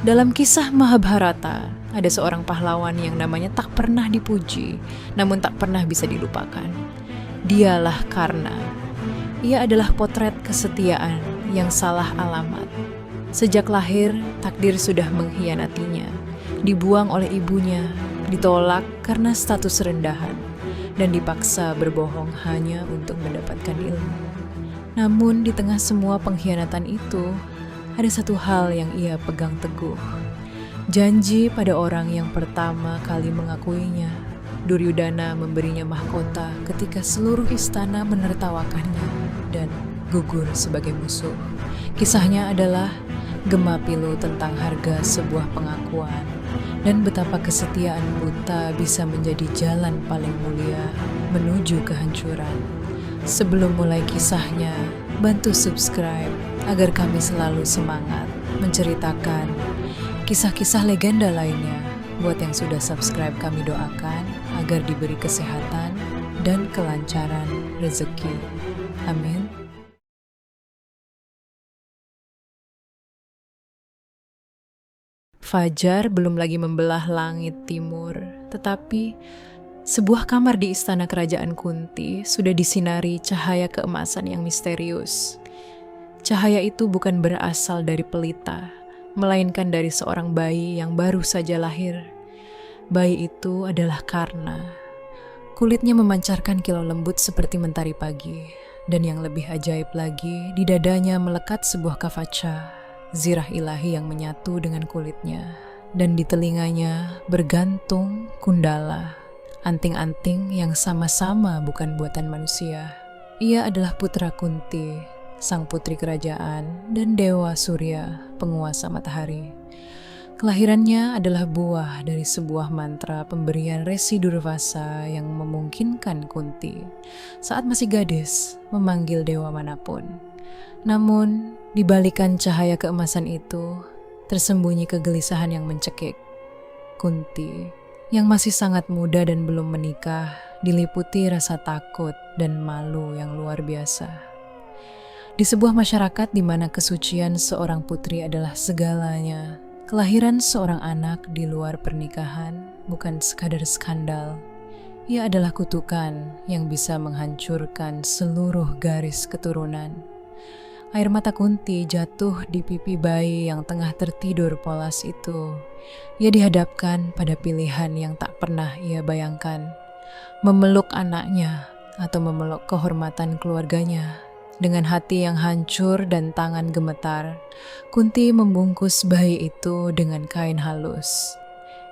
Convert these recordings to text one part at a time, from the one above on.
Dalam kisah Mahabharata, ada seorang pahlawan yang namanya tak pernah dipuji, namun tak pernah bisa dilupakan. Dialah Karna. Ia adalah potret kesetiaan yang salah alamat. Sejak lahir, takdir sudah mengkhianatinya. Dibuang oleh ibunya, ditolak karena status rendahan, dan dipaksa berbohong hanya untuk mendapatkan ilmu. Namun di tengah semua pengkhianatan itu, ada satu hal yang ia pegang teguh. Janji pada orang yang pertama kali mengakuinya. Duryudana memberinya mahkota ketika seluruh istana menertawakannya dan gugur sebagai musuh. Kisahnya adalah gema pilu tentang harga sebuah pengakuan dan betapa kesetiaan buta bisa menjadi jalan paling mulia menuju kehancuran. Sebelum mulai kisahnya, bantu subscribe agar kami selalu semangat menceritakan kisah-kisah legenda lainnya. Buat yang sudah subscribe, kami doakan agar diberi kesehatan dan kelancaran rezeki. Amin. Fajar belum lagi membelah langit timur, tetapi sebuah kamar di istana kerajaan Kunti sudah disinari cahaya keemasan yang misterius. Cahaya itu bukan berasal dari pelita, melainkan dari seorang bayi yang baru saja lahir. Bayi itu adalah Karna. Kulitnya memancarkan kilau lembut seperti mentari pagi, dan yang lebih ajaib lagi, di dadanya melekat sebuah kafaca, zirah ilahi yang menyatu dengan kulitnya, dan di telinganya bergantung kundala, anting-anting yang sama-sama bukan buatan manusia. Ia adalah putra Kunti, sang putri kerajaan, dan Dewa Surya, penguasa matahari. Kelahirannya adalah buah dari sebuah mantra pemberian Resi Durvasa yang memungkinkan Kunti saat masih gadis memanggil dewa manapun. Namun, di balikan cahaya keemasan itu, tersembunyi kegelisahan yang mencekik. Kunti, yang masih sangat muda dan belum menikah, diliputi rasa takut dan malu yang luar biasa. Di sebuah masyarakat di mana kesucian seorang putri adalah segalanya, kelahiran seorang anak di luar pernikahan bukan sekadar skandal. Ia adalah kutukan yang bisa menghancurkan seluruh garis keturunan. Air mata Kunti jatuh di pipi bayi yang tengah tertidur polas itu. Ia dihadapkan pada pilihan yang tak pernah ia bayangkan. Memeluk anaknya atau memeluk kehormatan keluarganya. Dengan hati yang hancur dan tangan gemetar, Kunti membungkus bayi itu dengan kain halus.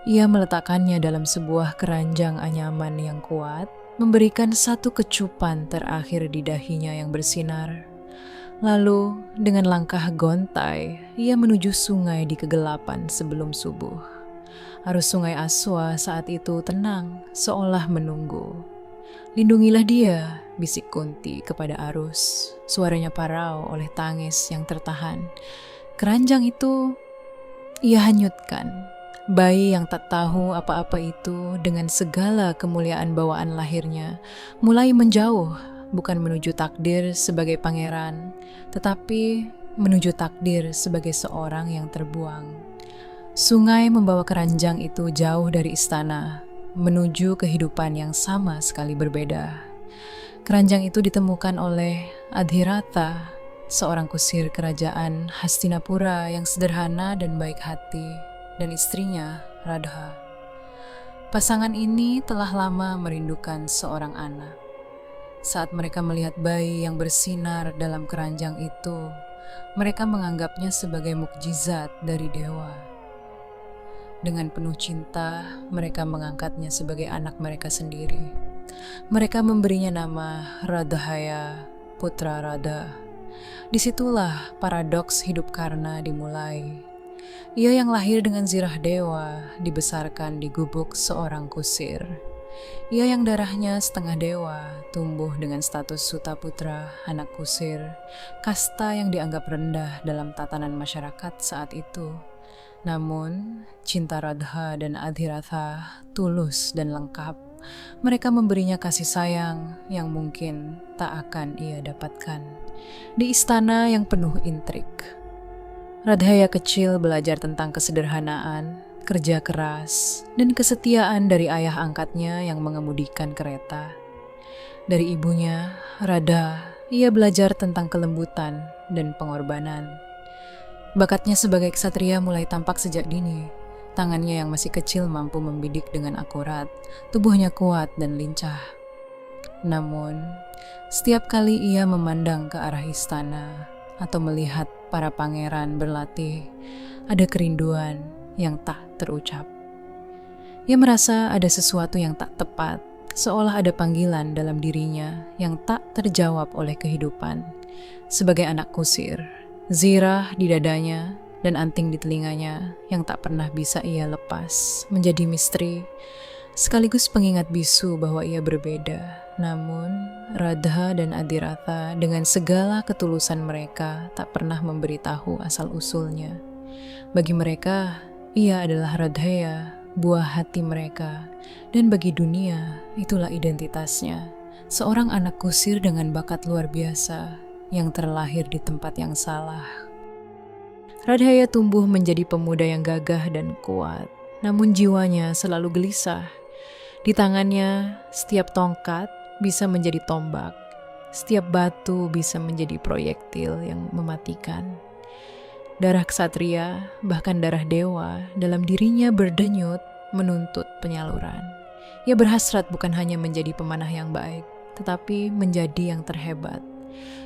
Ia meletakkannya dalam sebuah keranjang anyaman yang kuat, memberikan satu kecupan terakhir di dahinya yang bersinar. Lalu, dengan langkah gontai, ia menuju sungai di kegelapan sebelum subuh. Arus sungai Aswa saat itu tenang, seolah menunggu. "Lindungilah dia," bisik Kunti kepada arus. Suaranya parau oleh tangis yang tertahan. Keranjang itu ia hanyutkan. Bayi yang tak tahu apa-apa itu dengan segala kemuliaan bawaan lahirnya mulai menjauh, bukan menuju takdir sebagai pangeran, tetapi menuju takdir sebagai seorang yang terbuang. Sungai membawa keranjang itu jauh dari istana, menuju kehidupan yang sama sekali berbeda. Keranjang itu ditemukan oleh Adhiratha, seorang kusir kerajaan Hastinapura yang sederhana dan baik hati, dan istrinya Radha. Pasangan ini telah lama merindukan seorang anak. Saat mereka melihat bayi yang bersinar dalam keranjang itu, mereka menganggapnya sebagai mukjizat dari dewa. Dengan penuh cinta, mereka mengangkatnya sebagai anak mereka sendiri. Mereka memberinya nama Radhaya, putra Radha. Disitulah paradoks hidup Karna dimulai. Ia yang lahir dengan zirah dewa, dibesarkan di gubuk seorang kusir. Ia yang darahnya setengah dewa, tumbuh dengan status Suta Putra, anak kusir, kasta yang dianggap rendah dalam tatanan masyarakat saat itu. Namun, cinta Radha dan Adhiratha tulus dan lengkap. Mereka memberinya kasih sayang yang mungkin tak akan ia dapatkan di istana yang penuh intrik. Radhaya kecil belajar tentang kesederhanaan, kerja keras, dan kesetiaan dari ayah angkatnya yang mengemudikan kereta. Dari ibunya, Radha, ia belajar tentang kelembutan dan pengorbanan. Bakatnya sebagai ksatria mulai tampak sejak dini. Tangannya yang masih kecil mampu membidik dengan akurat, tubuhnya kuat dan lincah. Namun, setiap kali ia memandang ke arah istana atau melihat para pangeran berlatih, ada kerinduan yang tak terucap. Ia merasa ada sesuatu yang tak tepat, seolah ada panggilan dalam dirinya yang tak terjawab oleh kehidupan. Sebagai anak kusir, zirah di dadanya dan anting di telinganya yang tak pernah bisa ia lepas menjadi misteri, sekaligus pengingat bisu bahwa ia berbeda. Namun, Radha dan Adiratha dengan segala ketulusan mereka tak pernah memberitahu asal-usulnya. Bagi mereka, ia adalah Radheya, buah hati mereka, dan bagi dunia, itulah identitasnya. Seorang anak kusir dengan bakat luar biasa yang terlahir di tempat yang salah. Radheya tumbuh menjadi pemuda yang gagah dan kuat, namun jiwanya selalu gelisah. Di tangannya, setiap tongkat bisa menjadi tombak, setiap batu bisa menjadi proyektil yang mematikan. Darah ksatria, bahkan darah dewa, dalam dirinya berdenyut menuntut penyaluran. Ia berhasrat bukan hanya menjadi pemanah yang baik, tetapi menjadi yang terhebat.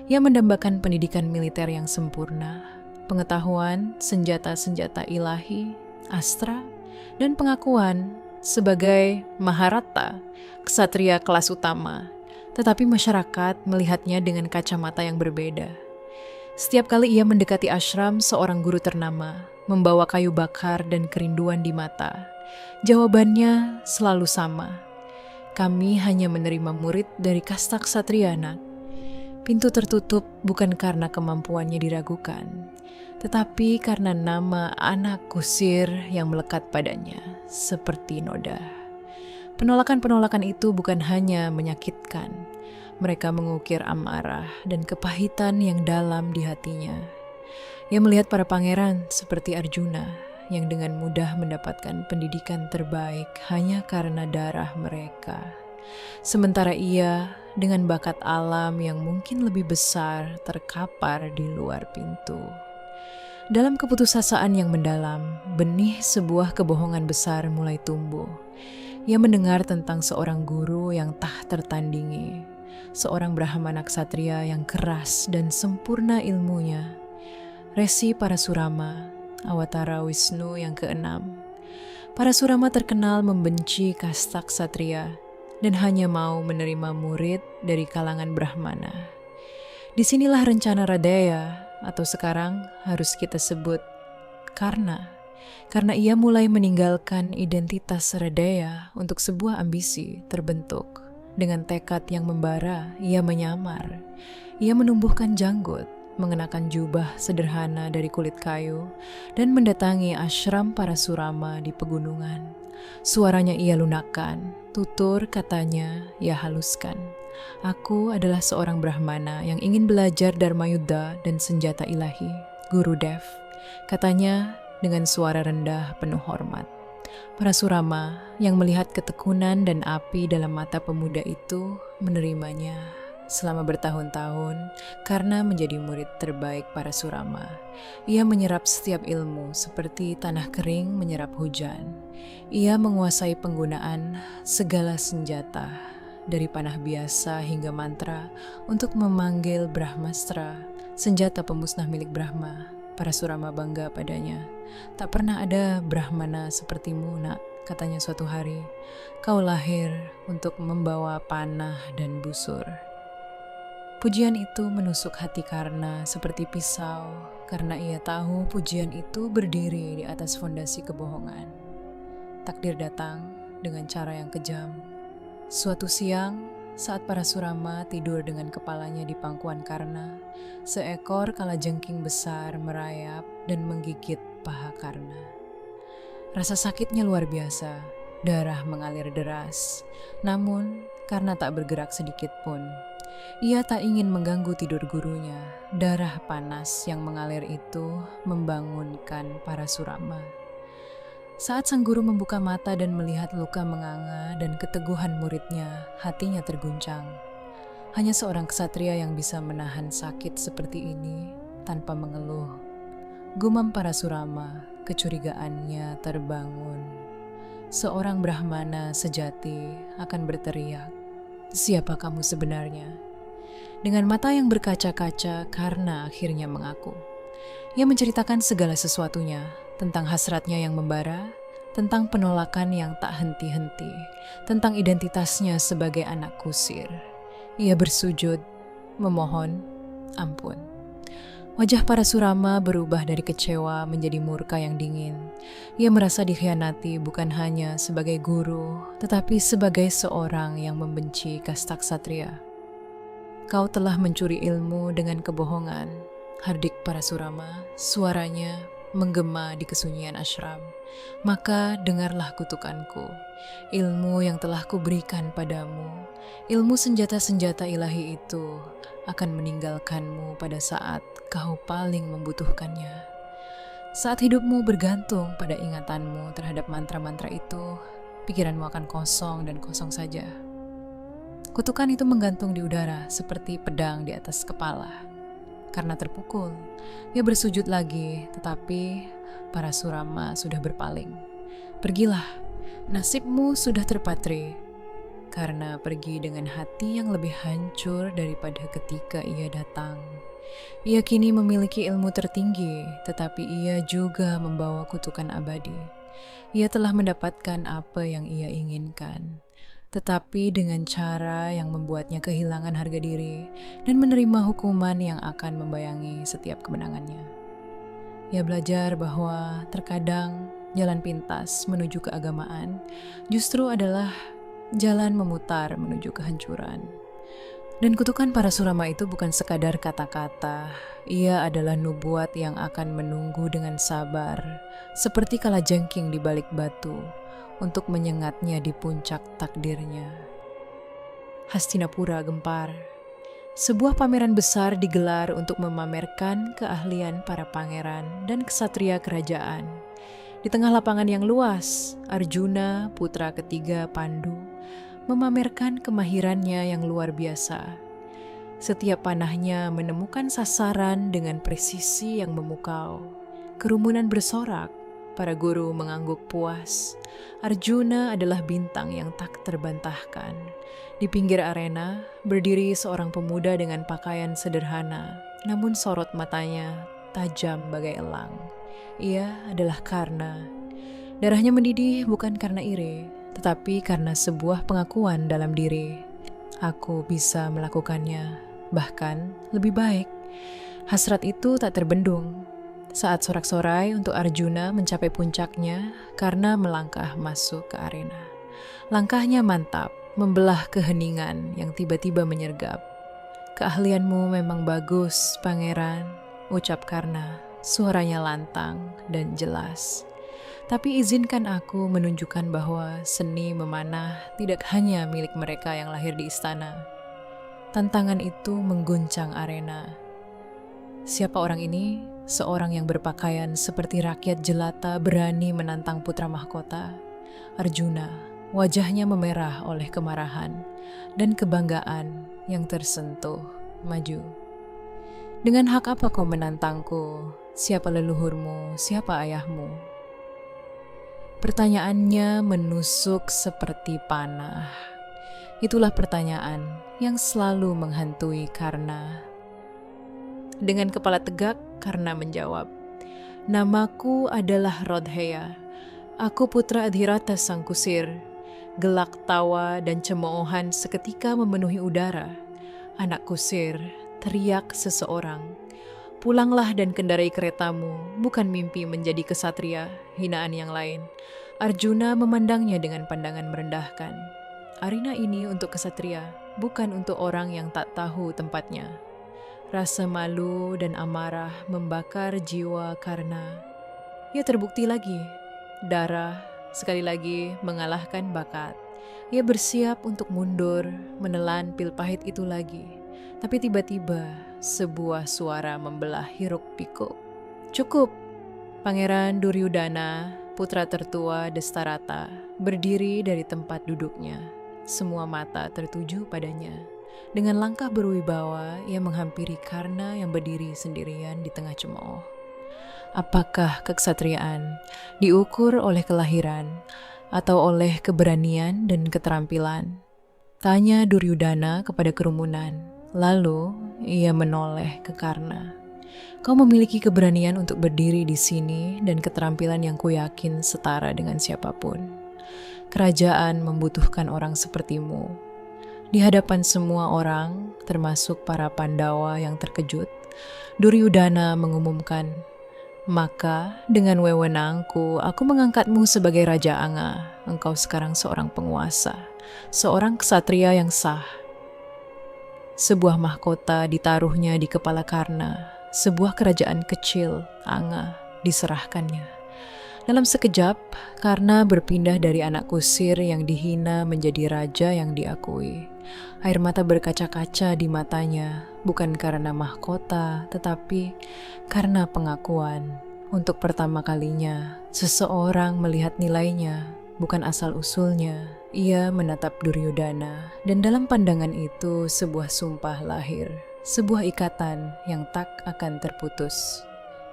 Ia mendambakan pendidikan militer yang sempurna, pengetahuan senjata-senjata ilahi, astra, dan pengakuan sebagai Maharata, ksatria kelas utama. Tetapi masyarakat melihatnya dengan kacamata yang berbeda. Setiap kali ia mendekati ashram seorang guru ternama, membawa kayu bakar dan kerinduan di mata, jawabannya selalu sama. Kami hanya menerima murid dari kasta ksatria, Nak. Pintu tertutup bukan karena kemampuannya diragukan, tetapi karena nama anak kusir yang melekat padanya, seperti noda. Penolakan-penolakan itu bukan hanya menyakitkan, mereka mengukir amarah dan kepahitan yang dalam di hatinya. Ia melihat para pangeran seperti Arjuna, yang dengan mudah mendapatkan pendidikan terbaik hanya karena darah mereka. Sementara ia, dengan bakat alam yang mungkin lebih besar, terkapar di luar pintu. Dalam keputusasaan yang mendalam, benih sebuah kebohongan besar mulai tumbuh. Ia mendengar tentang seorang guru yang tak tertandingi, seorang brahmana ksatria yang keras dan sempurna ilmunya, Resi Parasurama, Awatara Wisnu yang keenam. Parasurama terkenal membenci kasta ksatria dan hanya mau menerima murid dari kalangan brahmana. Disinilah rencana Radheya, atau sekarang harus kita sebut karena ia mulai meninggalkan identitas Radheya untuk sebuah ambisi terbentuk. Dengan tekad yang membara, ia menyamar. Ia menumbuhkan janggut, mengenakan jubah sederhana dari kulit kayu, dan mendatangi ashram Parasurama di pegunungan. Suaranya ia lunakkan, tutur katanya ia haluskan. Aku adalah seorang brahmana yang ingin belajar Dharma Yuddha dan senjata ilahi, Gurudev, katanya dengan suara rendah penuh hormat. Parasurama yang melihat ketekunan dan api dalam mata pemuda itu menerimanya selama bertahun-tahun karena menjadi murid terbaik Parasurama. Ia menyerap setiap ilmu seperti tanah kering menyerap hujan. Ia menguasai penggunaan segala senjata, dari panah biasa hingga mantra untuk memanggil Brahmastra, senjata pemusnah milik Brahma. Parasurama bangga padanya. Tak pernah ada Brahmana sepertimu, Nak, katanya suatu hari. Kau lahir untuk membawa panah dan busur. Pujian itu menusuk hati Karna seperti pisau, karena ia tahu pujian itu berdiri di atas fondasi kebohongan. Takdir datang dengan cara yang kejam. Suatu siang, saat Parasurama tidur dengan kepalanya di pangkuan Karna, seekor kalajengking besar merayap dan menggigit paha Karna. Rasa sakitnya luar biasa, darah mengalir deras. Namun, Karna tak bergerak sedikit pun. Ia tak ingin mengganggu tidur gurunya. Darah panas yang mengalir itu membangunkan Parasurama. Saat sang guru membuka mata dan melihat luka menganga dan keteguhan muridnya, hatinya terguncang. Hanya seorang ksatria yang bisa menahan sakit seperti ini tanpa mengeluh. Gumam Parasurama, kecurigaannya terbangun. Seorang Brahmana sejati akan berteriak, "Siapa kamu sebenarnya?" Dengan mata yang berkaca-kaca karena akhirnya mengaku. Ia menceritakan segala sesuatunya, tentang hasratnya yang membara, tentang penolakan yang tak henti-henti, tentang identitasnya sebagai anak kusir. Ia bersujud, memohon ampun. Wajah Parasurama berubah dari kecewa menjadi murka yang dingin. Ia merasa dikhianati bukan hanya sebagai guru, tetapi sebagai seorang yang membenci kasta ksatria. "Kau telah mencuri ilmu dengan kebohongan," hardik Parasurama, suaranya menggema di kesunyian ashram. "Maka dengarlah kutukanku, ilmu yang telah kuberikan padamu, ilmu senjata-senjata ilahi itu akan meninggalkanmu pada saat kau paling membutuhkannya. Saat hidupmu bergantung pada ingatanmu terhadap mantra-mantra itu, pikiranmu akan kosong dan kosong saja." Kutukan itu menggantung di udara seperti pedang di atas kepala. Karena terpukul, ia bersujud lagi, tetapi Parasurama sudah berpaling. "Pergilah, nasibmu sudah terpatri." Karena pergi dengan hati yang lebih hancur daripada ketika ia datang. Ia kini memiliki ilmu tertinggi, tetapi ia juga membawa kutukan abadi. Ia telah mendapatkan apa yang ia inginkan, tetapi dengan cara yang membuatnya kehilangan harga diri dan menerima hukuman yang akan membayangi setiap kemenangannya. Ia belajar bahwa terkadang jalan pintas menuju keagamaan justru adalah jalan memutar menuju kehancuran. Dan kutukan Parasurama itu bukan sekadar kata-kata, ia adalah nubuat yang akan menunggu dengan sabar, seperti kalajengking di balik batu, untuk menyengatnya di puncak takdirnya. Hastinapura gempar. Sebuah pameran besar digelar untuk memamerkan keahlian para pangeran dan ksatria kerajaan. Di tengah lapangan yang luas, Arjuna, putra ketiga Pandu, memamerkan kemahirannya yang luar biasa. Setiap panahnya menemukan sasaran dengan presisi yang memukau. Kerumunan bersorak. Para guru mengangguk puas. Arjuna adalah bintang yang tak terbantahkan. Di pinggir arena, berdiri seorang pemuda dengan pakaian sederhana, namun sorot matanya tajam bagai elang. Ia adalah Karna. Darahnya mendidih bukan karena iri, tetapi karena sebuah pengakuan dalam diri. "Aku bisa melakukannya, bahkan lebih baik." Hasrat itu tak terbendung. Saat sorak-sorai untuk Arjuna mencapai puncaknya karena melangkah masuk ke arena. Langkahnya mantap, membelah keheningan yang tiba-tiba menyergap. "Keahlianmu memang bagus, Pangeran," ucap Karna, suaranya lantang dan jelas. "Tapi izinkan aku menunjukkan bahwa seni memanah tidak hanya milik mereka yang lahir di istana." Tantangan itu mengguncang arena. Siapa orang ini? Seorang yang berpakaian seperti rakyat jelata berani menantang putra mahkota. Arjuna, wajahnya memerah oleh kemarahan dan kebanggaan yang tersentuh, maju. "Dengan hak apa kau menantangku? Siapa leluhurmu? Siapa ayahmu?" Pertanyaannya menusuk seperti panah. Itulah pertanyaan yang selalu menghantui Karna. Dengan kepala tegak, Karna menjawab, "Namaku adalah Rodheya. Aku putra Adhirata sang kusir." Gelak tawa dan cemoohan seketika memenuhi udara. "Anak kusir," teriak seseorang. "Pulanglah dan kendarai keretamu, bukan mimpi menjadi kesatria, hinaan yang lain." Arjuna memandangnya dengan pandangan merendahkan. Arena ini untuk kesatria, bukan untuk orang yang tak tahu tempatnya. Rasa malu dan amarah membakar jiwa Karna. Ia terbukti lagi. Darah sekali lagi mengalahkan bakat. Ia bersiap untuk mundur, menelan pil pahit itu lagi. Tapi tiba-tiba sebuah suara membelah hiruk pikuk. Cukup! Pangeran Duryudana, putra tertua Destarata, berdiri dari tempat duduknya. Semua mata tertuju padanya. Dengan langkah berwibawa, ia menghampiri Karna yang berdiri sendirian di tengah cemooh. Apakah keksatриaan diukur oleh kelahiran atau oleh keberanian dan keterampilan? Tanya Duryudana kepada kerumunan. Lalu ia menoleh ke Karna. Kau memiliki keberanian untuk berdiri di sini dan keterampilan yang kuyakin setara dengan siapapun. Kerajaan membutuhkan orang sepertimu. Di hadapan semua orang, termasuk para Pandawa yang terkejut, Duryudana mengumumkan, "Maka dengan wewenangku, aku mengangkatmu sebagai Raja Anga. Engkau sekarang seorang penguasa, seorang ksatria yang sah." Sebuah mahkota ditaruhnya di kepala Karna. Sebuah kerajaan kecil, Anga, diserahkannya. Dalam sekejap, Karna berpindah dari anak kusir yang dihina menjadi raja yang diakui. Air mata berkaca-kaca di matanya, bukan karena mahkota, tetapi karena pengakuan. Untuk pertama kalinya, seseorang melihat nilainya, bukan asal-usulnya. Ia menatap Duryudana, dan dalam pandangan itu sebuah sumpah lahir, sebuah ikatan yang tak akan terputus.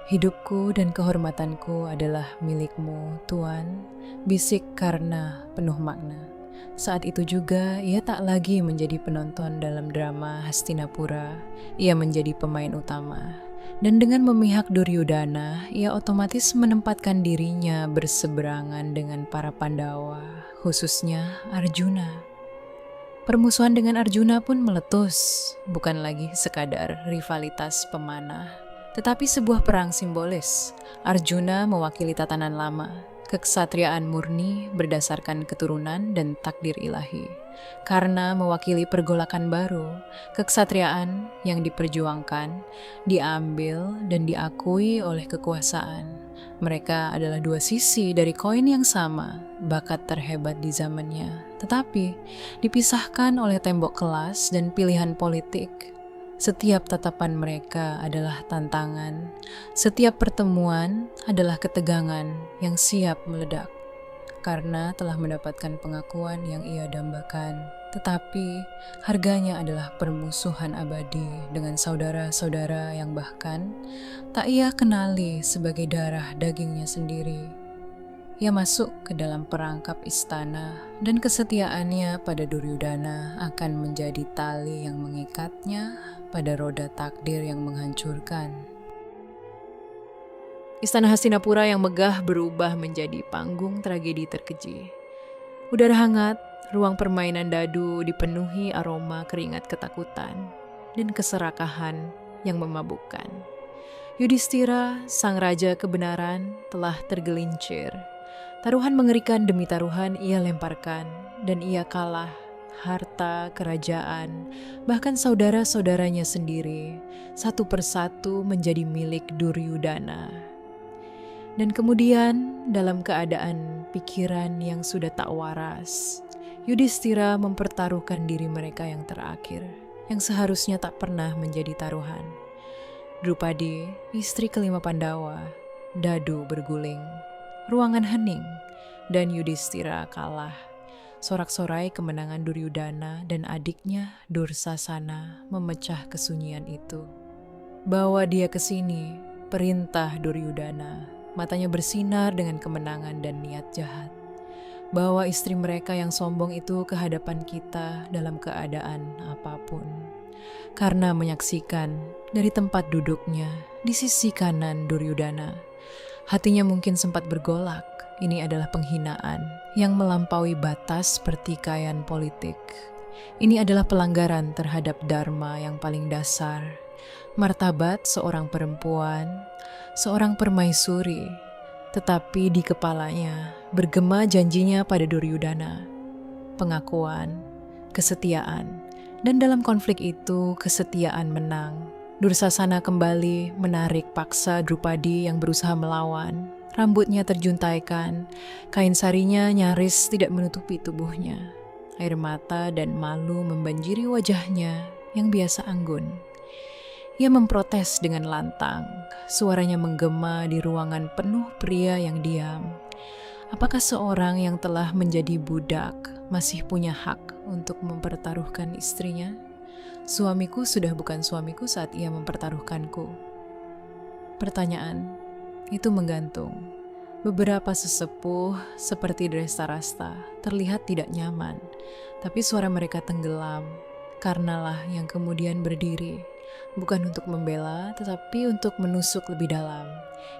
"Hidupku dan kehormatanku adalah milikmu, Tuan," bisik Karna penuh makna. Saat itu juga ia tak lagi menjadi penonton dalam drama Hastinapura, ia menjadi pemain utama. Dan dengan memihak Duryudana, ia otomatis menempatkan dirinya berseberangan dengan para Pandawa, khususnya Arjuna. Permusuhan dengan Arjuna pun meletus, bukan lagi sekadar rivalitas pemanah, tetapi sebuah perang simbolis. Arjuna mewakili tatanan lama, keksatriaan murni berdasarkan keturunan dan takdir ilahi. Karna mewakili pergolakan baru, keksatriaan yang diperjuangkan, diambil dan diakui oleh kekuasaan. Mereka adalah dua sisi dari koin yang sama, bakat terhebat di zamannya, tetapi dipisahkan oleh tembok kelas dan pilihan politik. Setiap tatapan mereka adalah tantangan, setiap pertemuan adalah ketegangan yang siap meledak. Karena telah mendapatkan pengakuan yang ia dambakan, tetapi harganya adalah permusuhan abadi dengan saudara-saudara yang bahkan tak ia kenali sebagai darah dagingnya sendiri. Ia masuk ke dalam perangkap istana dan kesetiaannya pada Duryudana akan menjadi tali yang mengikatnya pada roda takdir yang menghancurkan. Istana Hastinapura yang megah berubah menjadi panggung tragedi terkeji. Udara hangat, ruang permainan dadu dipenuhi aroma keringat ketakutan dan keserakahan yang memabukkan. Yudhistira, sang raja kebenaran, telah tergelincir. Taruhan mengerikan demi taruhan ia lemparkan, dan ia kalah. Harta, kerajaan, bahkan saudara-saudaranya sendiri, satu persatu menjadi milik Duryudana. Dan kemudian, dalam keadaan pikiran yang sudah tak waras, Yudhistira mempertaruhkan diri mereka yang terakhir, yang seharusnya tak pernah menjadi taruhan. Drupadi, istri kelima Pandawa, dadu berguling, ruangan hening, dan Yudhistira kalah. Sorak-sorai kemenangan Duryudana dan adiknya Dursasana memecah kesunyian itu. "Bawa dia ke sini," perintah Duryudana. Matanya bersinar dengan kemenangan dan niat jahat. "Bawa istri mereka yang sombong itu ke hadapan kita dalam keadaan apapun." Karena menyaksikan dari tempat duduknya di sisi kanan Duryudana, hatinya mungkin sempat bergolak. Ini adalah penghinaan yang melampaui batas pertikaian politik. Ini adalah pelanggaran terhadap dharma yang paling dasar, martabat seorang perempuan, seorang permaisuri. Tetapi di kepalanya bergema janjinya pada Duryudana, pengakuan, kesetiaan, dan dalam konflik itu kesetiaan menang. Dursasana kembali menarik paksa Drupadi yang berusaha melawan. Rambutnya terjuntaikan, kain sarinya nyaris tidak menutupi tubuhnya. Air mata dan malu membanjiri wajahnya. yang biasa anggun. Ia memprotes dengan lantang, suaranya menggema di ruangan penuh pria yang diam. Apakah seorang yang telah menjadi budak masih punya hak untuk mempertaruhkan istrinya? Suamiku sudah bukan suamiku saat ia mempertaruhkanku. Pertanyaan itu menggantung. Beberapa sesepuh seperti Drestarasta terlihat tidak nyaman, tapi suara mereka tenggelam. Karenalah yang kemudian berdiri, bukan untuk membela, tetapi untuk menusuk lebih dalam.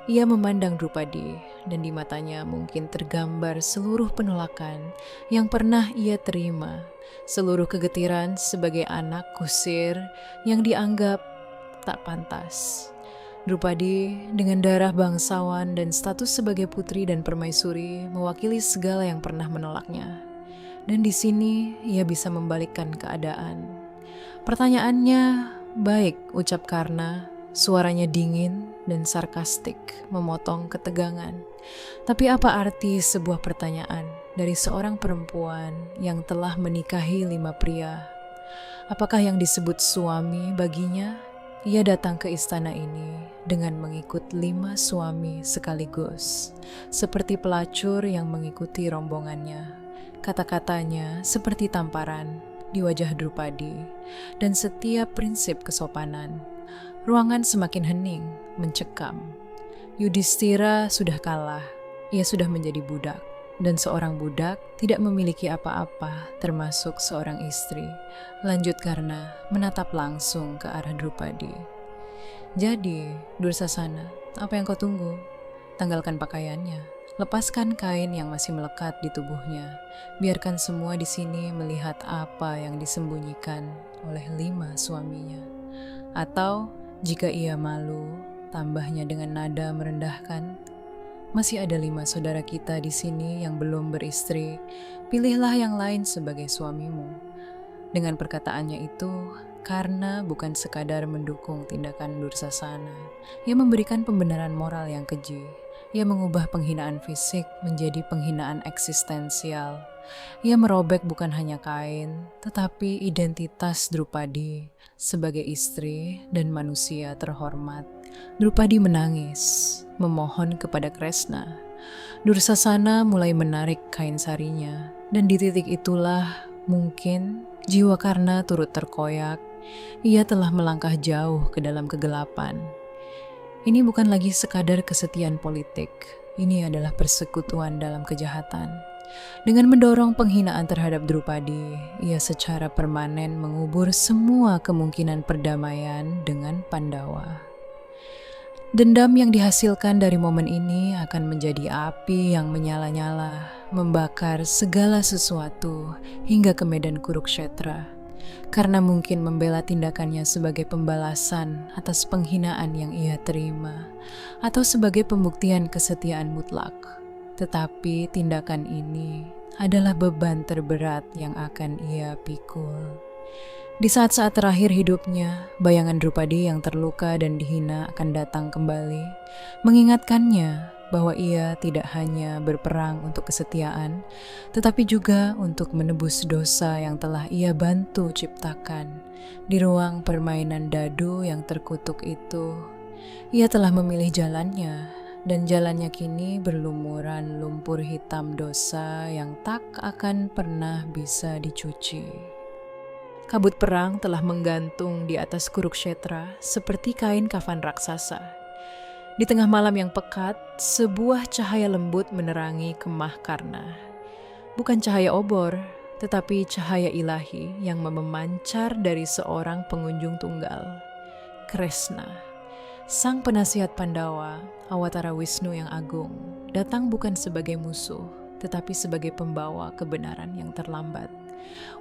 Ia memandang Drupadi, dan di matanya mungkin tergambar seluruh penolakan yang pernah ia terima, seluruh kegetiran sebagai anak kusir yang dianggap tak pantas. Drupadi dengan darah bangsawan dan status sebagai putri dan permaisuri mewakili segala yang pernah menolaknya. Dan di sini ia bisa membalikkan keadaan. Pertanyaannya baik, ucap Karna, suaranya dingin dan sarkastik, memotong ketegangan. Tapi apa arti sebuah pertanyaan dari seorang perempuan yang telah menikahi 5 pria? Apakah yang disebut suami baginya? Ia datang ke istana ini dengan mengikut 5 suami sekaligus, seperti pelacur yang mengikuti rombongannya. Kata-katanya seperti tamparan di wajah Drupadi, dan setiap prinsip kesopanan. Ruangan semakin hening, mencekam. Yudhistira sudah kalah, ia sudah menjadi budak, dan seorang budak tidak memiliki apa-apa termasuk seorang istri. Lanjut Karna menatap langsung ke arah Drupadi. Jadi, Dursasana, apa yang kau tunggu? Tanggalkan pakaiannya. Lepaskan kain yang masih melekat di tubuhnya. Biarkan semua di sini melihat apa yang disembunyikan oleh 5 suaminya. Atau, jika ia malu, tambahnya dengan nada merendahkan, masih ada 5 saudara kita di sini yang belum beristri. Pilihlah yang lain sebagai suamimu. Dengan perkataannya itu, Karna bukan sekadar mendukung tindakan Dursasana. Ia memberikan pembenaran moral yang keji. Ia mengubah penghinaan fisik menjadi penghinaan eksistensial. Ia merobek bukan hanya kain, tetapi identitas Drupadi sebagai istri dan manusia terhormat. Drupadi menangis, memohon kepada Kresna. Dursasana mulai menarik kain sarinya, dan di titik itulah mungkin jiwa Karna turut terkoyak. Ia telah melangkah jauh ke dalam kegelapan. Ini bukan lagi sekadar kesetiaan politik, ini adalah persekutuan dalam kejahatan. Dengan mendorong penghinaan terhadap Drupadi, ia secara permanen mengubur semua kemungkinan perdamaian dengan Pandawa. Dendam yang dihasilkan dari momen ini akan menjadi api yang menyala-nyala, membakar segala sesuatu hingga ke medan Kurukshetra. Karena mungkin membela tindakannya sebagai pembalasan atas penghinaan yang ia terima, atau sebagai pembuktian kesetiaan mutlak. Tetapi tindakan ini adalah beban terberat yang akan ia pikul. Di saat-saat terakhir hidupnya, bayangan Drupadi yang terluka dan dihina akan datang kembali, mengingatkannya bahwa ia tidak hanya berperang untuk kesetiaan, tetapi juga untuk menebus dosa yang telah ia bantu ciptakan. Di ruang permainan dadu yang terkutuk itu, ia telah memilih jalannya, dan jalannya kini berlumuran lumpur hitam dosa yang tak akan pernah bisa dicuci. Kabut perang telah menggantung di atas Kurukshetra seperti kain kafan raksasa. Di tengah malam yang pekat, sebuah cahaya lembut menerangi kemah Karna. Bukan cahaya obor, tetapi cahaya ilahi yang memancar dari seorang pengunjung tunggal. Kresna, sang penasihat Pandawa, Awatara Wisnu yang agung, datang bukan sebagai musuh, tetapi sebagai pembawa kebenaran yang terlambat.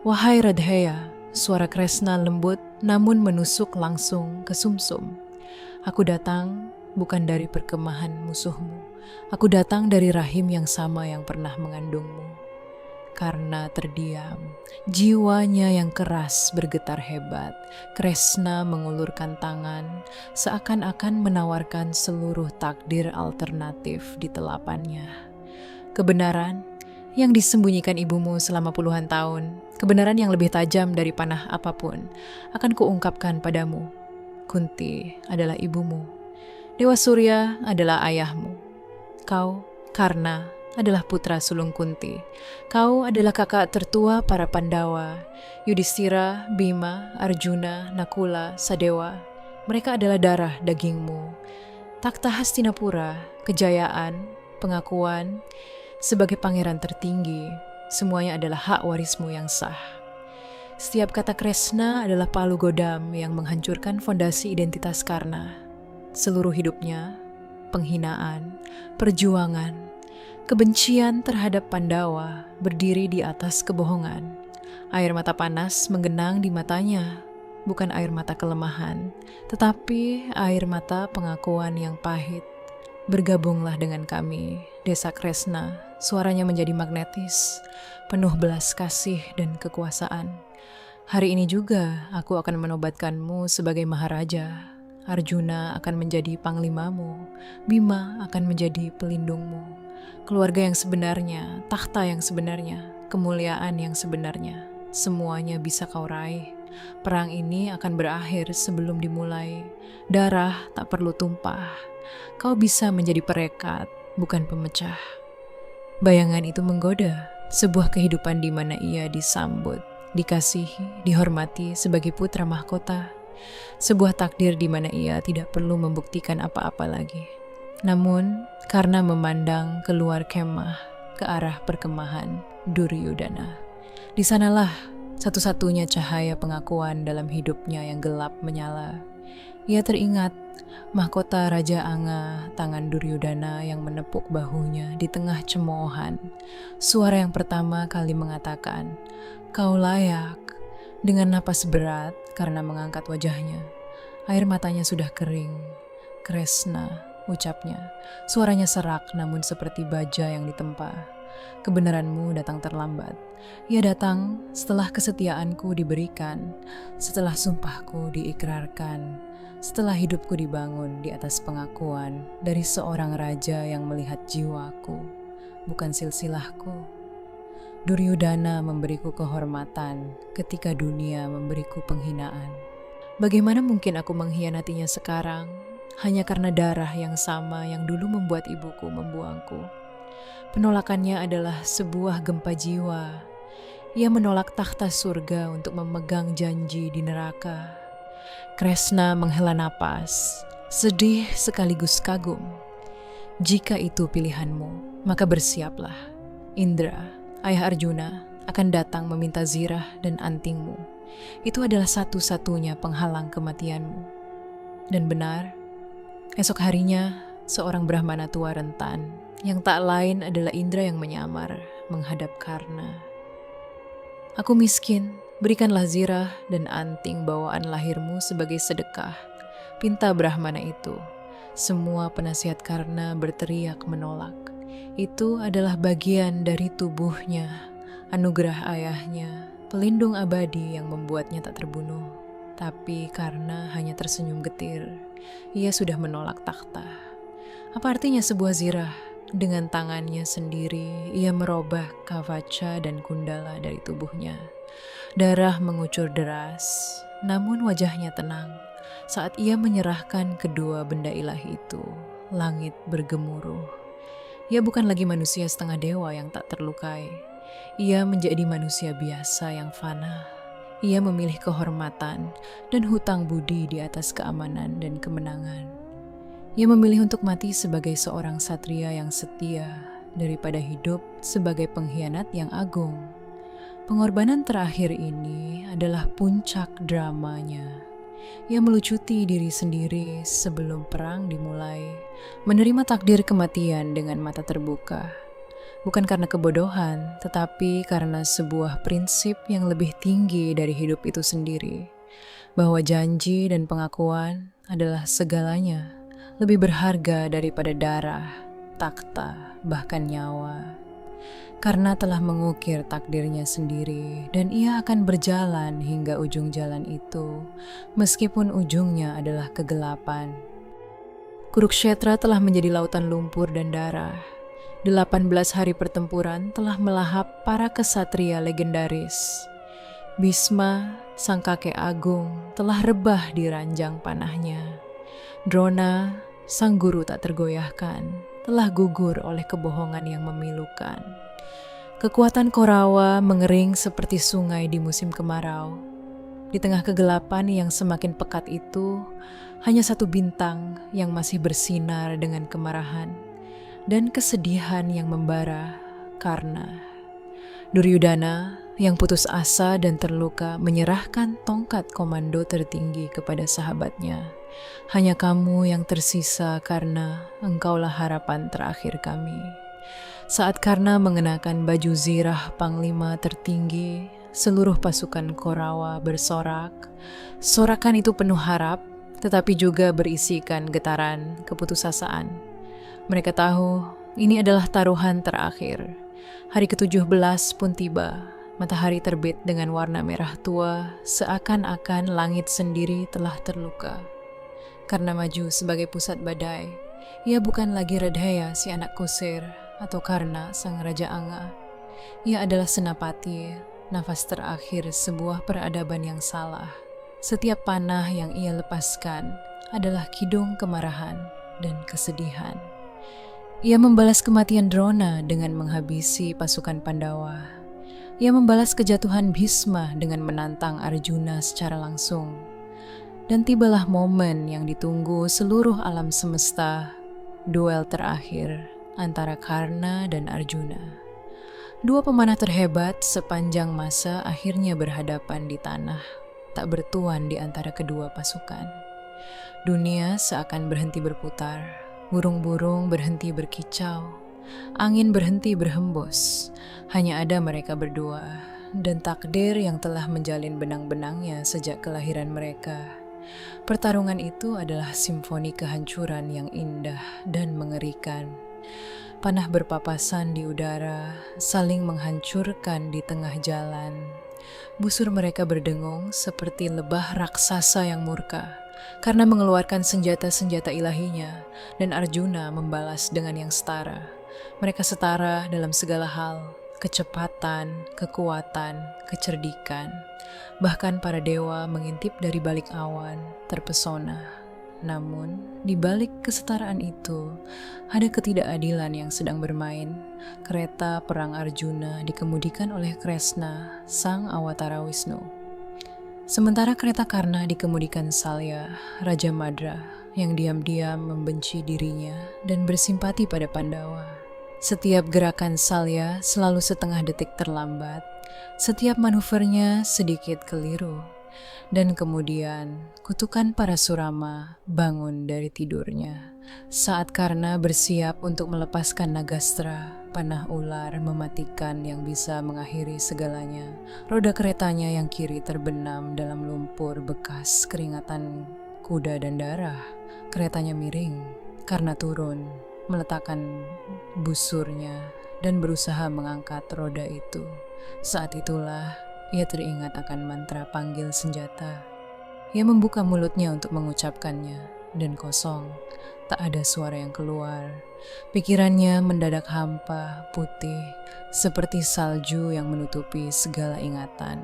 Wahai Radheya, suara Kresna lembut namun menusuk langsung ke sumsum. Aku datang bukan dari perkemahan musuhmu. Aku datang dari rahim yang sama yang pernah mengandungmu. Karena terdiam, jiwanya yang keras bergetar hebat. Kresna mengulurkan tangan, seakan-akan menawarkan seluruh takdir alternatif di telapannya. Kebenaran yang disembunyikan ibumu selama puluhan tahun, Kebenaran yang lebih tajam dari panah apapun akan kuungkapkan padamu. Kunti adalah ibumu. Dewa Surya adalah ayahmu. Kau, Karna, adalah putra sulung Kunti. Kau adalah kakak tertua para Pandawa, Yudhistira, Bima, Arjuna, Nakula, Sadewa. Mereka adalah darah dagingmu. Takhta Hastinapura, kejayaan, pengakuan, sebagai pangeran tertinggi, semuanya adalah hak warismu yang sah. Setiap kata Kresna adalah palu godam yang menghancurkan fondasi identitas Karna. Seluruh hidupnya, penghinaan, perjuangan, kebencian terhadap Pandawa berdiri di atas kebohongan. Air mata panas menggenang di matanya, bukan air mata kelemahan, tetapi air mata pengakuan yang pahit. Bergabunglah dengan kami, Desa Kresna. Suaranya menjadi magnetis, penuh belas kasih dan kekuasaan. Hari ini juga aku akan menobatkanmu sebagai Maharaja. Arjuna akan menjadi panglimamu, Bima akan menjadi pelindungmu. Keluarga yang sebenarnya, takhta yang sebenarnya, kemuliaan yang sebenarnya, semuanya bisa kau raih. Perang ini akan berakhir sebelum dimulai. Darah tak perlu tumpah. Kau bisa menjadi perekat, bukan pemecah. Bayangan itu menggoda, sebuah kehidupan di mana ia disambut, dikasihi, dihormati sebagai putra mahkota. Sebuah takdir di mana ia tidak perlu membuktikan apa-apa lagi. Namun, karena memandang keluar kemah ke arah perkemahan Duryudana, di sanalah satu-satunya cahaya pengakuan dalam hidupnya yang gelap menyala. Ia teringat mahkota Raja Anga, tangan Duryudana yang menepuk bahunya di tengah cemoohan. Suara yang pertama kali mengatakan, "Kau layak." Dengan napas berat karena mengangkat wajahnya, air matanya sudah kering. "Kresna," ucapnya. Suaranya serak namun seperti baja yang ditempa. "Kebenaranmu datang terlambat. Ia datang setelah kesetiaanku diberikan, setelah sumpahku diikrarkan, setelah hidupku dibangun di atas pengakuan dari seorang raja yang melihat jiwaku, bukan silsilahku." Duryudana memberiku kehormatan ketika dunia memberiku penghinaan. Bagaimana mungkin aku mengkhianatinya sekarang hanya karena darah yang sama yang dulu membuat ibuku membuangku? Penolakannya adalah sebuah gempa jiwa. Ia menolak takhta surga untuk memegang janji di neraka. Kresna menghela napas, sedih sekaligus kagum. "Jika itu pilihanmu, maka bersiaplah. Indra, ayah Arjuna, akan datang meminta zirah dan antingmu. Itu adalah satu-satunya penghalang kematianmu." Dan benar, esok harinya seorang Brahmana tua rentan, yang tak lain adalah Indra yang menyamar menghadap Karna. "Aku miskin, berikanlah zirah dan anting bawaan lahirmu sebagai sedekah," pinta Brahmana itu. Semua penasihat Karna berteriak menolak. Itu adalah bagian dari tubuhnya, anugerah ayahnya, pelindung abadi yang membuatnya tak terbunuh. Tapi Karna hanya tersenyum getir. Ia sudah menolak takhta. Apa artinya sebuah zirah? Dengan tangannya sendiri, ia merobah kavaca dan kundala dari tubuhnya. Darah mengucur deras, namun wajahnya tenang. Saat ia menyerahkan kedua benda ilahi itu, langit bergemuruh. Ia bukan lagi manusia setengah dewa yang tak terlukai. Ia menjadi manusia biasa yang fana. Ia memilih kehormatan dan hutang budi di atas keamanan dan kemenangan. Ia memilih untuk mati sebagai seorang satria yang setia daripada hidup sebagai pengkhianat yang agung. Pengorbanan terakhir ini adalah puncak dramanya. Ia melucuti diri sendiri sebelum perang dimulai, menerima takdir kematian dengan mata terbuka. Bukan karena kebodohan, tetapi karena sebuah prinsip yang lebih tinggi dari hidup itu sendiri, bahwa janji dan pengakuan adalah segalanya, lebih berharga daripada darah, takhta, bahkan nyawa. Karena telah mengukir takdirnya sendiri dan ia akan berjalan hingga ujung jalan itu, meskipun ujungnya adalah kegelapan. Kurukshetra telah menjadi lautan lumpur dan darah. 18 hari pertempuran telah melahap para kesatria legendaris. Bhisma, sang kakek agung, telah rebah di ranjang panahnya. Drona, sang guru tak tergoyahkan, telah gugur oleh kebohongan yang memilukan. Kekuatan Korawa mengering seperti sungai di musim kemarau. Di tengah kegelapan yang semakin pekat itu, hanya satu bintang yang masih bersinar dengan kemarahan dan kesedihan yang membara karena Duryudana yang putus asa dan terluka menyerahkan tongkat komando tertinggi kepada sahabatnya. Hanya kamu yang tersisa karena engkaulah harapan terakhir kami. Saat Karna mengenakan baju zirah panglima tertinggi, seluruh pasukan Korawa bersorak. Sorakan itu penuh harap, tetapi juga berisikan getaran keputusasaan. Mereka tahu ini adalah taruhan terakhir. Hari ke-17 pun tiba. Matahari terbit dengan warna merah tua, seakan-akan langit sendiri telah terluka. Karena maju sebagai pusat badai, ia bukan lagi Radheya si anak kusir atau Karna sang Raja Anga. Ia adalah Senapati, nafas terakhir sebuah peradaban yang salah. Setiap panah yang ia lepaskan adalah kidung kemarahan dan kesedihan. Ia membalas kematian Drona dengan menghabisi pasukan Pandawa. Ia membalas kejatuhan Bhisma dengan menantang Arjuna secara langsung. Dan tibalah momen yang ditunggu seluruh alam semesta, duel terakhir antara Karna dan Arjuna. Dua pemanah terhebat sepanjang masa akhirnya berhadapan di tanah, tak bertuan di antara kedua pasukan. Dunia seakan berhenti berputar. Burung-burung berhenti berkicau, angin berhenti berhembus, hanya ada mereka berdua, dan takdir yang telah menjalin benang-benangnya sejak kelahiran mereka. Pertarungan itu adalah simfoni kehancuran yang indah dan mengerikan. Panah berpapasan di udara, saling menghancurkan di tengah jalan. Busur mereka berdengung seperti lebah raksasa yang murka, karena mengeluarkan senjata-senjata ilahinya, dan Arjuna membalas dengan yang setara. Mereka setara dalam segala hal, kecepatan, kekuatan, kecerdikan. Bahkan para dewa mengintip dari balik awan, terpesona. Namun, di balik kesetaraan itu, ada ketidakadilan yang sedang bermain. Kereta perang Arjuna dikemudikan oleh Kresna, sang awatara Wisnu. Sementara kereta Karna dikemudikan Salya, Raja Madra, yang diam-diam membenci dirinya dan bersimpati pada Pandawa. Setiap gerakan Salya selalu setengah detik terlambat, setiap manuvernya sedikit keliru. Dan kemudian kutukan Parasurama bangun dari tidurnya. Saat Karna bersiap untuk melepaskan Nagastra, panah ular mematikan yang bisa mengakhiri segalanya. Roda keretanya yang kiri terbenam dalam lumpur bekas keringatan kuda dan darah. Keretanya miring karena turun, meletakkan busurnya dan berusaha mengangkat roda itu. Saat itulah ia teringat akan mantra panggil senjata. Ia membuka mulutnya untuk mengucapkannya, dan kosong. Tak ada suara yang keluar. Pikirannya mendadak hampa, putih, seperti salju yang menutupi segala ingatan.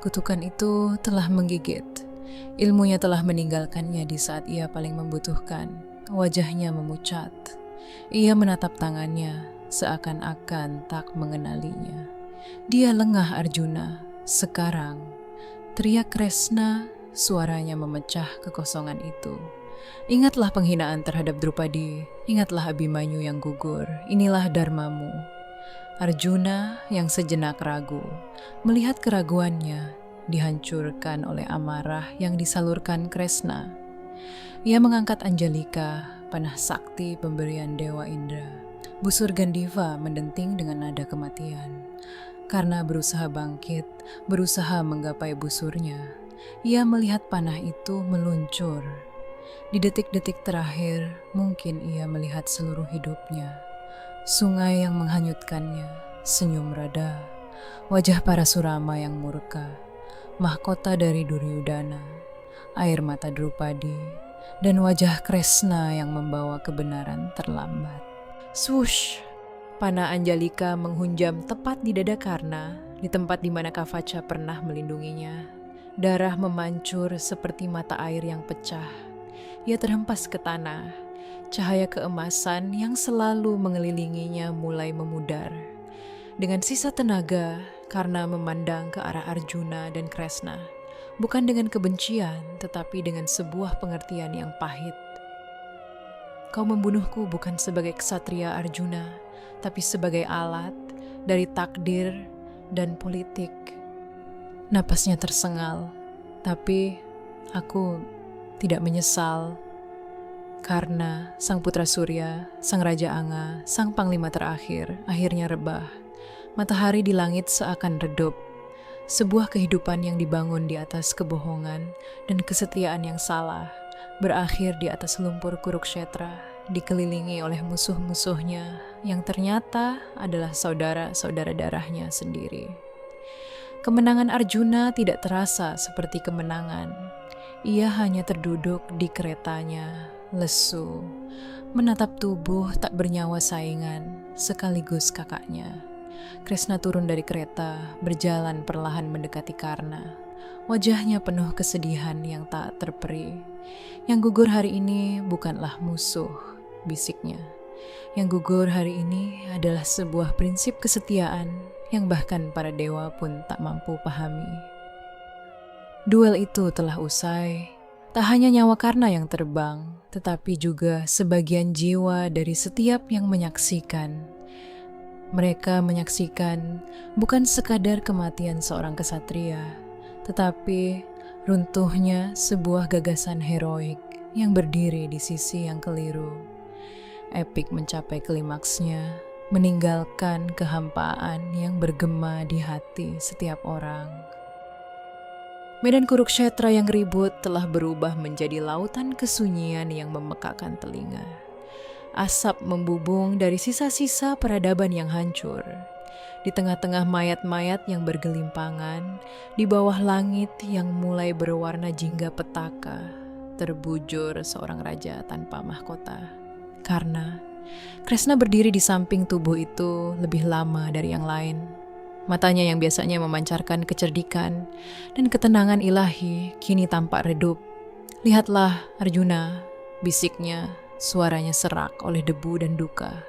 Kutukan itu telah menggigit. Ilmunya telah meninggalkannya di saat ia paling membutuhkan. Wajahnya memucat. Ia menatap tangannya, seakan-akan tak mengenalinya. Dia lengah Arjuna. Sekarang, teriak Kresna, suaranya memecah kekosongan itu. Ingatlah penghinaan terhadap Drupadi, ingatlah Abimanyu yang gugur, inilah dharmamu. Arjuna yang sejenak ragu, melihat keraguannya dihancurkan oleh amarah yang disalurkan Kresna. Ia mengangkat Anjalika, panah sakti pemberian Dewa Indra. Busur Gandiva mendenting dengan nada kematian. Karena berusaha bangkit, berusaha menggapai busurnya, ia melihat panah itu meluncur. Di detik-detik terakhir, mungkin ia melihat seluruh hidupnya. Sungai yang menghanyutkannya, senyum rada, wajah Parasurama yang murka, mahkota dari Duryudana, air mata Drupadi, dan wajah Kresna yang membawa kebenaran terlambat. Swoosh! Panah Anjalika menghunjam tepat di dada Karna, di tempat di mana Kavacha pernah melindunginya. Darah memancur seperti mata air yang pecah. Ia terhempas ke tanah. Cahaya keemasan yang selalu mengelilinginya mulai memudar. Dengan sisa tenaga, Karna memandang ke arah Arjuna dan Kresna. Bukan dengan kebencian, tetapi dengan sebuah pengertian yang pahit. Kau membunuhku bukan sebagai ksatria Arjuna, tapi sebagai alat dari takdir dan politik. Napasnya tersengal, tapi aku tidak menyesal. Karena sang putra Surya, sang Raja Anga, sang panglima terakhir, akhirnya rebah. Matahari di langit seakan redup. Sebuah kehidupan yang dibangun di atas kebohongan dan kesetiaan yang salah, berakhir di atas lumpur Kurukshetra, dikelilingi oleh musuh-musuhnya yang ternyata adalah saudara-saudara darahnya sendiri. Kemenangan Arjuna tidak terasa seperti kemenangan. Ia hanya terduduk di keretanya, lesu, menatap tubuh tak bernyawa saingan, sekaligus kakaknya. Kresna turun dari kereta, berjalan perlahan mendekati Karna. Wajahnya penuh kesedihan yang tak terperi. Yang gugur hari ini bukanlah musuh, bisiknya. Yang gugur hari ini adalah sebuah prinsip kesetiaan yang bahkan para dewa pun tak mampu pahami. Duel itu telah usai. Tak hanya nyawa Karna yang terbang, tetapi juga sebagian jiwa dari setiap yang menyaksikan. Mereka menyaksikan bukan sekadar kematian seorang kesatria, tetapi runtuhnya sebuah gagasan heroik yang berdiri di sisi yang keliru. Epik mencapai klimaksnya, meninggalkan kehampaan yang bergema di hati setiap orang. Medan Kurukshetra yang ribut telah berubah menjadi lautan kesunyian yang memekakkan telinga. Asap membubung dari sisa-sisa peradaban yang hancur. Di tengah-tengah mayat-mayat yang bergelimpangan, di bawah langit yang mulai berwarna jingga petaka, terbujur seorang raja tanpa mahkota. Karena Kresna berdiri di samping tubuh itu lebih lama dari yang lain. Matanya yang biasanya memancarkan kecerdikan dan ketenangan ilahi kini tampak redup. Lihatlah Arjuna, bisiknya, suaranya serak oleh debu dan duka.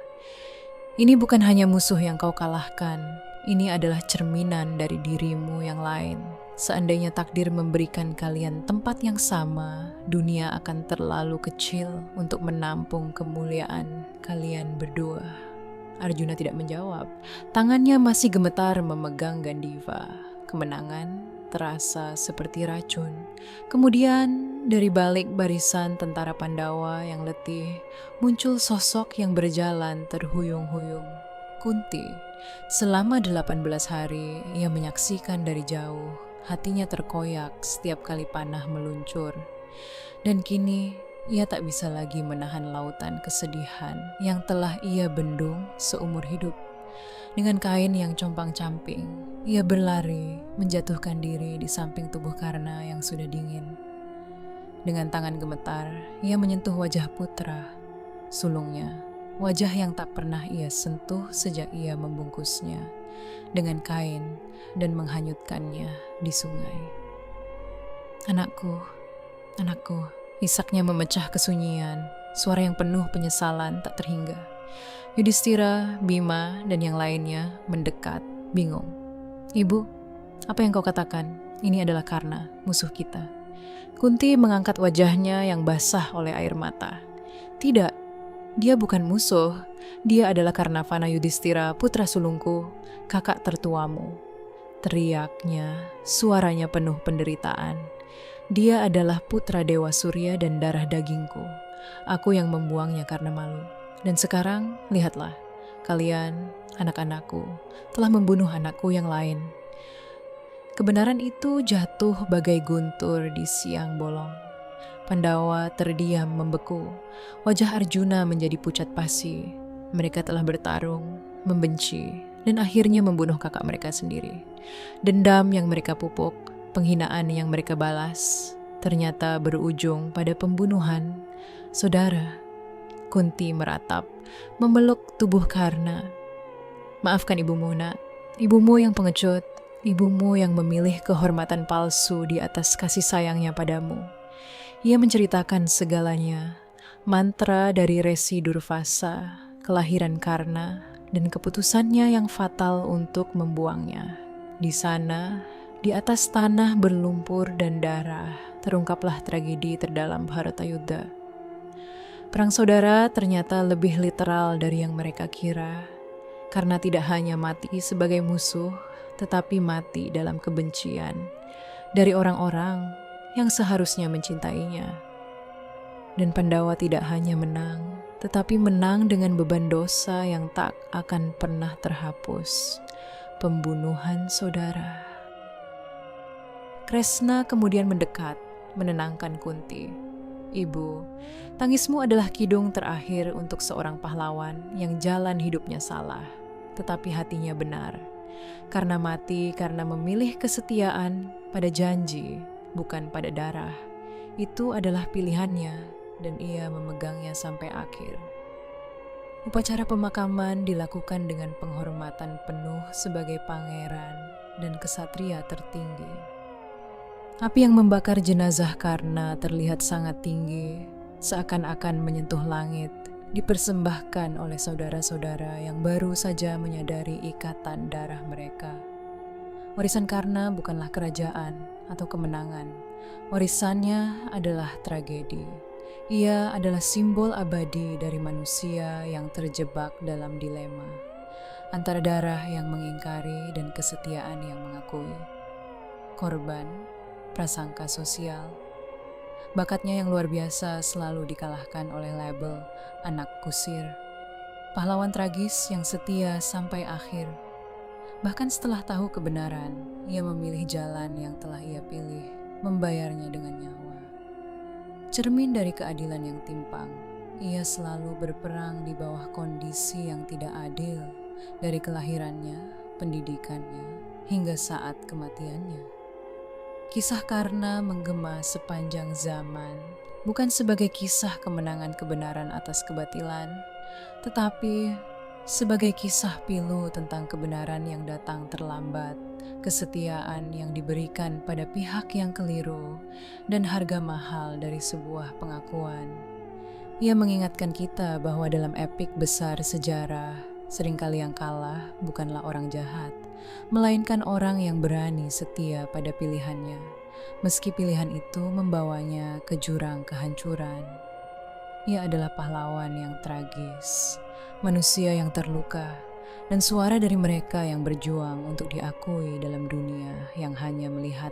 Ini bukan hanya musuh yang kau kalahkan, ini adalah cerminan dari dirimu yang lain. Seandainya takdir memberikan kalian tempat yang sama, dunia akan terlalu kecil untuk menampung kemuliaan kalian berdua. Arjuna tidak menjawab. Tangannya masih gemetar memegang Gandiva. Kemenangan terasa seperti racun. Kemudian dari balik barisan tentara Pandawa yang letih, muncul sosok yang berjalan terhuyung-huyung. Kunti. Selama 18 hari, ia menyaksikan dari jauh. Hatinya terkoyak setiap kali panah meluncur. Dan kini ia tak bisa lagi menahan lautan kesedihan yang telah ia bendung seumur hidup. Dengan kain yang compang-camping, ia berlari menjatuhkan diri di samping tubuh Karna yang sudah dingin. Dengan tangan gemetar, ia menyentuh wajah putra, sulungnya, wajah yang tak pernah ia sentuh sejak ia membungkusnya dengan kain dan menghanyutkannya di sungai. Anakku, anakku, isaknya memecah kesunyian, suara yang penuh penyesalan tak terhingga. Yudhistira, Bima, dan yang lainnya mendekat, bingung. Ibu, apa yang kau katakan? Ini adalah Karna, musuh kita. Kunti mengangkat wajahnya yang basah oleh air mata. Tidak, dia bukan musuh. Dia adalah Karnavana Yudhistira, putra sulungku, kakak tertuamu. Teriaknya, suaranya penuh penderitaan. Dia adalah putra Dewa Surya dan darah dagingku. Aku yang membuangnya karena malu. Dan sekarang, lihatlah, kalian, anak-anakku, telah membunuh anakku yang lain. Kebenaran itu jatuh bagai guntur di siang bolong. Pandawa terdiam membeku. Wajah Arjuna menjadi pucat pasi. Mereka telah bertarung, membenci, dan akhirnya membunuh kakak mereka sendiri. Dendam yang mereka pupuk, penghinaan yang mereka balas, ternyata berujung pada pembunuhan. Saudara, Kunti meratap, memeluk tubuh Karna. Maafkan ibumu, nak. Ibumu yang pengecut, ibumu yang memilih kehormatan palsu di atas kasih sayangnya padamu. Ia menceritakan segalanya, mantra dari Resi Durvasa, kelahiran Karna, dan keputusannya yang fatal untuk membuangnya. Di sana, di atas tanah berlumpur dan darah, terungkaplah tragedi terdalam Bharatayuddha. Perang saudara ternyata lebih literal dari yang mereka kira, karena tidak hanya mati sebagai musuh, tetapi mati dalam kebencian dari orang-orang yang seharusnya mencintainya. Dan Pandawa tidak hanya menang, tetapi menang dengan beban dosa yang tak akan pernah terhapus, pembunuhan saudara. Kresna kemudian mendekat, menenangkan Kunti. Ibu, tangismu adalah kidung terakhir untuk seorang pahlawan yang jalan hidupnya salah, tetapi hatinya benar. Karena mati karena memilih kesetiaan pada janji, bukan pada darah. Itu adalah pilihannya, dan ia memegangnya sampai akhir. Upacara pemakaman dilakukan dengan penghormatan penuh sebagai pangeran dan kesatria tertinggi. Api yang membakar jenazah Karna terlihat sangat tinggi, seakan-akan menyentuh langit, dipersembahkan oleh saudara-saudara yang baru saja menyadari ikatan darah mereka. Warisan Karna bukanlah kerajaan atau kemenangan. Warisannya adalah tragedi. Ia adalah simbol abadi dari manusia yang terjebak dalam dilema antara darah yang mengingkari dan kesetiaan yang mengakui. Korban, prasangka sosial. Bakatnya yang luar biasa selalu dikalahkan oleh label anak kusir. Pahlawan tragis yang setia sampai akhir. Bahkan setelah tahu kebenaran, ia memilih jalan yang telah ia pilih, membayarnya dengan nyawa. Cermin dari keadilan yang timpang, ia selalu berperang di bawah kondisi yang tidak adil, dari kelahirannya, pendidikannya, hingga saat kematiannya. Kisah Karna menggema sepanjang zaman, bukan sebagai kisah kemenangan kebenaran atas kebatilan, tetapi sebagai kisah pilu tentang kebenaran yang datang terlambat, kesetiaan yang diberikan pada pihak yang keliru, dan harga mahal dari sebuah pengakuan. Ia mengingatkan kita bahwa dalam epik besar sejarah, seringkali yang kalah bukanlah orang jahat, melainkan orang yang berani setia pada pilihannya, meski pilihan itu membawanya ke jurang kehancuran. Ia adalah pahlawan yang tragis, manusia yang terluka, dan suara dari mereka yang berjuang untuk diakui dalam dunia yang hanya melihat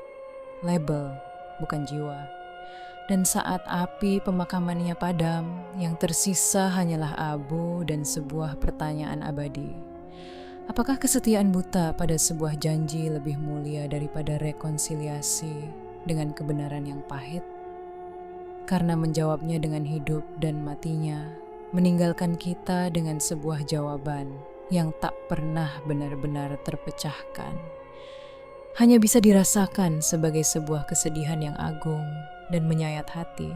label, bukan jiwa. Dan saat api pemakamannya padam, yang tersisa hanyalah abu dan sebuah pertanyaan abadi. Apakah kesetiaan buta pada sebuah janji lebih mulia daripada rekonsiliasi dengan kebenaran yang pahit? Karena menjawabnya dengan hidup dan matinya, meninggalkan kita dengan sebuah jawaban yang tak pernah benar-benar terpecahkan. Hanya bisa dirasakan sebagai sebuah kesedihan yang agung dan menyayat hati.